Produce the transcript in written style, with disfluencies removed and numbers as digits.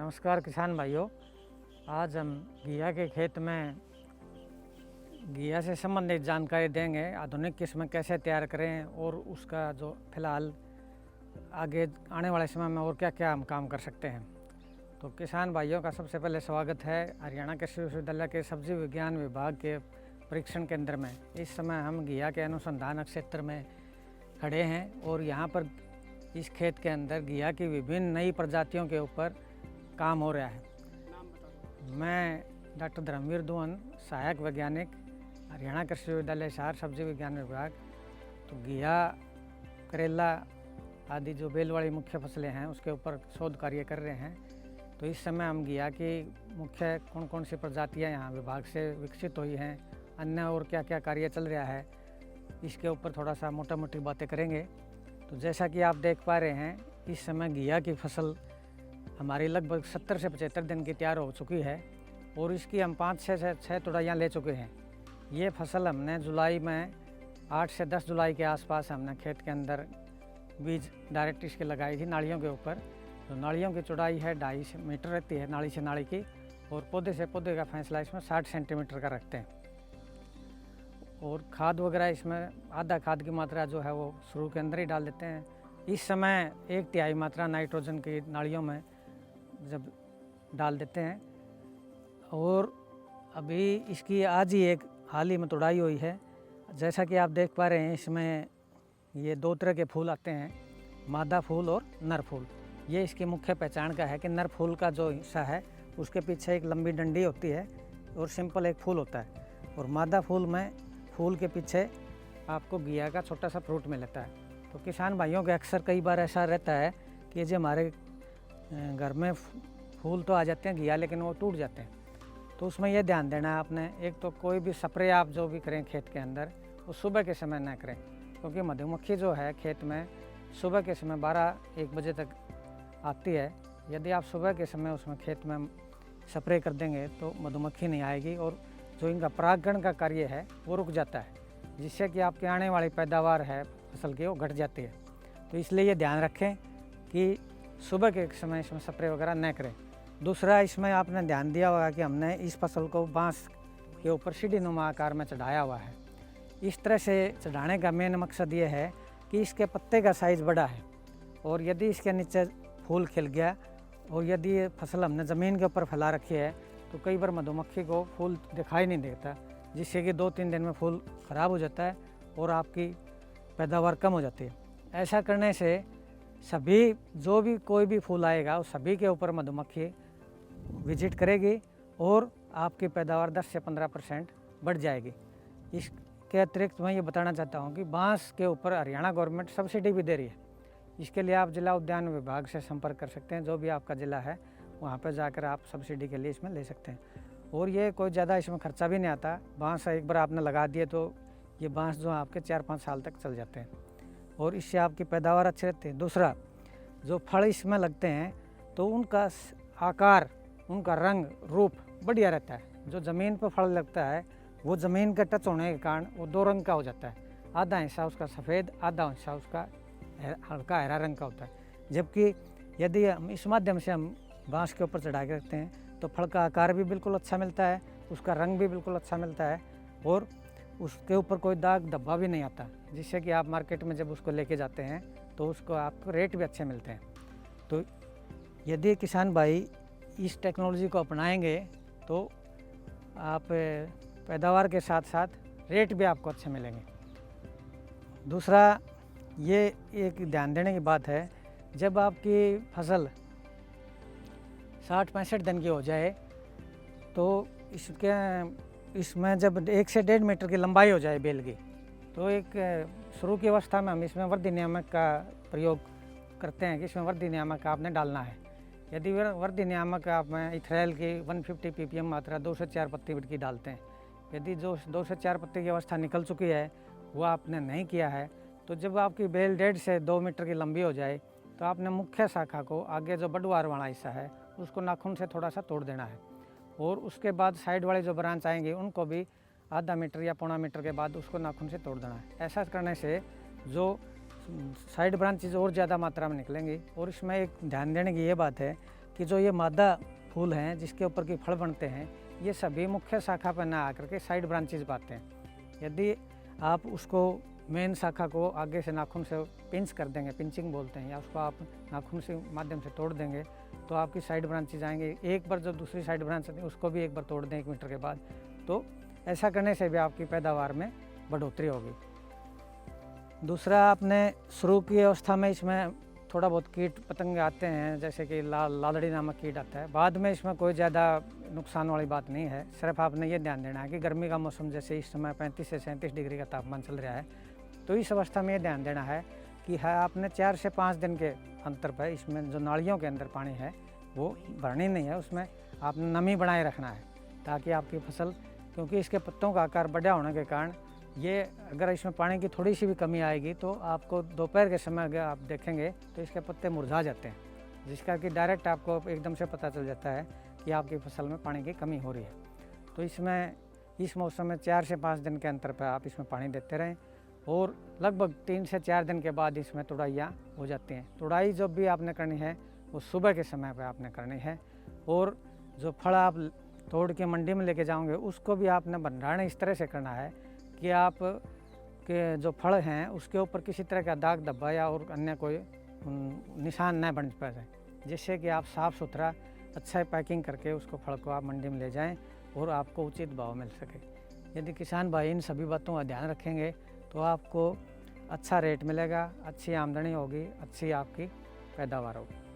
नमस्कार किसान भाइयों। आज हम घिया के खेत में घिया से संबंधित जानकारी देंगे। आधुनिक किस्म कैसे तैयार करें और उसका जो फिलहाल आगे आने वाले समय में और क्या क्या हम काम कर सकते हैं। तो किसान भाइयों का सबसे पहले स्वागत है हरियाणा कृषि विश्वविद्यालय के सब्जी विज्ञान विभाग के परीक्षण केंद्र में। इस समय हम घिया के अनुसंधान क्षेत्र में खड़े हैं और यहाँ पर इस खेत के अंदर घिया की विभिन्न नई प्रजातियों के ऊपर काम हो रहा है। मैं डॉक्टर धर्मवीर दुवन, सहायक वैज्ञानिक, हरियाणा कृषि विश्वविद्यालय हिसार, सब्जी विज्ञान विभाग। तो घिया, करेला आदि जो बेल वाली मुख्य फसलें हैं उसके ऊपर शोध कार्य कर रहे हैं। तो इस समय हम घिया की मुख्य कौन कौन सी प्रजातियां यहाँ विभाग से विकसित हुई हैं, अन्य और क्या क्या कार्य चल रहा है, इसके ऊपर थोड़ा सा मोटा मोटी बातें करेंगे। तो जैसा कि आप देख पा रहे हैं, इस समय घिया की फसल हमारी लगभग 70 से 75 दिन की तैयार हो चुकी है और इसकी हम 5-6 तुड़ाइयाँ ले चुके हैं। ये फसल हमने जुलाई में 8 से 10 जुलाई के आसपास हमने खेत के अंदर बीज डायरेक्ट इसके लगाई थी नालियों के ऊपर। तो नालियों की चौड़ाई है 2.5 मीटर रहती है नाली से नाली की, और पौधे से पौधे का फैसला इसमें 60 सेंटीमीटर का रखते हैं। और खाद वगैरह इसमें आधा खाद की मात्रा जो है वो शुरू के अंदर ही डाल देते हैं। इस समय 1/3 मात्रा नाइट्रोजन की नालियों में जब डाल देते हैं। और अभी इसकी आज ही एक हाल ही में तोड़ाई हुई है। जैसा कि आप देख पा रहे हैं, इसमें ये 2 तरह के फूल आते हैं, मादा फूल और नर फूल। ये इसकी मुख्य पहचान का है कि नर फूल का जो हिस्सा है उसके पीछे एक लंबी डंडी होती है और सिंपल एक फूल होता है, और मादा फूल में फूल के पीछे आपको घिया का छोटा सा फ्रूट मिलता है। तो किसान भाइयों के अक्सर कई बार ऐसा रहता है कि जो हमारे घर में फूल तो आ जाते हैं घिया, लेकिन वो टूट जाते हैं। तो उसमें यह ध्यान देना है आपने, एक तो कोई भी स्प्रे आप जो भी करें खेत के अंदर वो सुबह के समय न करें, क्योंकि मधुमक्खी जो है खेत में सुबह के समय 12-1 बजे तक आती है। यदि आप सुबह के समय उसमें खेत में स्प्रे कर देंगे तो मधुमक्खी नहीं आएगी और जो इनका परागण का कार्य है वो रुक जाता है, जिससे कि आपकी आने वाली पैदावार है फसल की वो घट जाती है। तो इसलिए ये ध्यान रखें कि सुबह के समय इसमें स्प्रे वगैरह न करें। दूसरा, इसमें आपने ध्यान दिया होगा कि हमने इस फसल को बांस के ऊपर सीढ़ी नुमा आकार में चढ़ाया हुआ है। इस तरह से चढ़ाने का मेन मकसद ये है कि इसके पत्ते का साइज़ बड़ा है, और यदि इसके नीचे फूल खिल गया और यदि ये फसल हमने ज़मीन के ऊपर फैला रखी है तो कई बार मधुमक्खी को फूल दिखाई नहीं देता, जिससे कि 2-3 दिन में फूल ख़राब हो जाता है और आपकी पैदावार कम हो जाती है। ऐसा करने से सभी जो भी कोई भी फूल आएगा उस सभी के ऊपर मधुमक्खी विजिट करेगी और आपकी पैदावार 10 से 15% बढ़ जाएगी। इसके अतिरिक्त मैं ये बताना चाहता हूँ कि बांस के ऊपर हरियाणा गवर्नमेंट सब्सिडी भी दे रही है। इसके लिए आप जिला उद्यान विभाग से संपर्क कर सकते हैं, जो भी आपका ज़िला है वहाँ पर जाकर आप सब्सिडी के लिए इसमें ले सकते हैं। और ये कोई ज़्यादा इसमें खर्चा भी नहीं आता। बांस एक बार आपने लगा दिए तो ये बांस जो आपके 4-5 साल तक चल जाते हैं और इससे आपकी पैदावार अच्छी रहती है। दूसरा, जो फल इसमें लगते हैं तो उनका आकार, उनका रंग रूप बढ़िया रहता है। जो ज़मीन पर फल लगता है वो ज़मीन के टच होने के कारण वो 2 रंग का हो जाता है, आधा हिस्सा उसका सफ़ेद, आधा हिस्सा उसका हल्का हरा रंग का होता है। जबकि यदि हम इस माध्यम से हम बांस के ऊपर चढ़ा के रखते हैं तो फल का आकार भी बिल्कुल अच्छा मिलता है, उसका रंग भी बिल्कुल अच्छा मिलता है और उसके ऊपर कोई दाग धब्बा भी नहीं आता, जिससे कि आप मार्केट में जब उसको लेके जाते हैं तो उसको आपको रेट भी अच्छे मिलते हैं। तो यदि किसान भाई इस टेक्नोलॉजी को अपनाएंगे तो आप पैदावार के साथ साथ रेट भी आपको अच्छे मिलेंगे। दूसरा, ये एक ध्यान देने की बात है, जब आपकी फसल 60-65 दिन की हो जाए तो इसमें जब 1 से 1.5 मीटर की लंबाई हो जाए बेल की, तो एक शुरू की अवस्था में हम इसमें वृद्धि नियामक का प्रयोग करते हैं कि इसमें वृद्धि नियामक आपने डालना है। यदि वृद्धि नियामक आप में इथ्राइल की 150 ppm मात्रा 2 से 4 पत्ती की डालते हैं। यदि जो 2 से 4 पत्ती की अवस्था निकल चुकी है वो आपने नहीं किया है, तो जब आपकी बेल 1.5 से 2 मीटर की लंबी हो जाए तो आपने मुख्य शाखा को आगे जो बडवार वाला हिस्सा है उसको नाखून से थोड़ा सा तोड़ देना है, और उसके बाद साइड वाले जो ब्रांच आएंगे उनको भी आधा मीटर या पौना मीटर के बाद उसको नाखून से तोड़ देना है। ऐसा करने से जो साइड ब्रांचेज और ज़्यादा मात्रा में निकलेंगी। और इसमें एक ध्यान देने की ये बात है कि जो ये मादा फूल हैं जिसके ऊपर के फल बनते हैं, ये सभी मुख्य शाखा पर ना आकर के साइड ब्रांचेज पाते हैं। यदि आप उसको मेन शाखा को आगे से नाखून से पिंच कर देंगे, पिंचिंग बोलते हैं, या उसको आप नाखून से माध्यम से तोड़ देंगे तो आपकी साइड ब्रांचेज आएंगे। एक बार जब दूसरी साइड ब्रांच आती है उसको भी एक बार तोड़ दें 1 मीटर के बाद, तो ऐसा करने से भी आपकी पैदावार में बढ़ोतरी होगी। दूसरा, आपने शुरू की अवस्था में इसमें थोड़ा बहुत कीट पतंगे आते हैं, जैसे कि लालड़ी नामक कीट आता है। बाद में इसमें कोई ज़्यादा नुकसान वाली बात नहीं है। सिर्फ आपने ये ध्यान देना है कि गर्मी का मौसम जैसे इस समय 35 से 37 डिग्री का तापमान चल रहा है, तो इस अवस्था में ये ध्यान देना है कि आपने 4 से 5 दिन के अंतर पर इसमें जो नालियों के अंदर पानी है वो भरनी नहीं है, उसमें आपने नमी बनाए रखना है, ताकि आपकी फसल, क्योंकि इसके पत्तों का आकार बड़ा होने के कारण ये अगर इसमें पानी की थोड़ी सी भी कमी आएगी तो आपको दोपहर के समय अगर आप देखेंगे तो इसके पत्ते मुरझा जाते हैं, जिसका कि डायरेक्ट आपको एकदम से पता चल जाता है कि आपकी फसल में पानी की कमी हो रही है। तो इसमें इस मौसम में 4 से 5 दिन के अंतर पर आप इसमें पानी देते रहें, और लगभग 3 से 4 दिन के बाद इसमें तुड़ाइयाँ हो जाती हैं। तुड़ाई जब भी आपने करनी है वो सुबह के समय पर आपने करनी है, और जो फल आप तोड़ के मंडी में लेके जाओगे उसको भी आपने भंडारण इस तरह से करना है कि आप के जो फल हैं उसके ऊपर किसी तरह का दाग धब्बा या और अन्य कोई निशान न बन पाए, जिससे कि आप साफ़ सुथरा अच्छा पैकिंग करके उसको फल को आप मंडी में ले जाएं और आपको उचित भाव मिल सके। यदि किसान भाई इन सभी बातों का ध्यान रखेंगे तो आपको अच्छा रेट मिलेगा, अच्छी आमदनी होगी, अच्छी आपकी पैदावार होगी।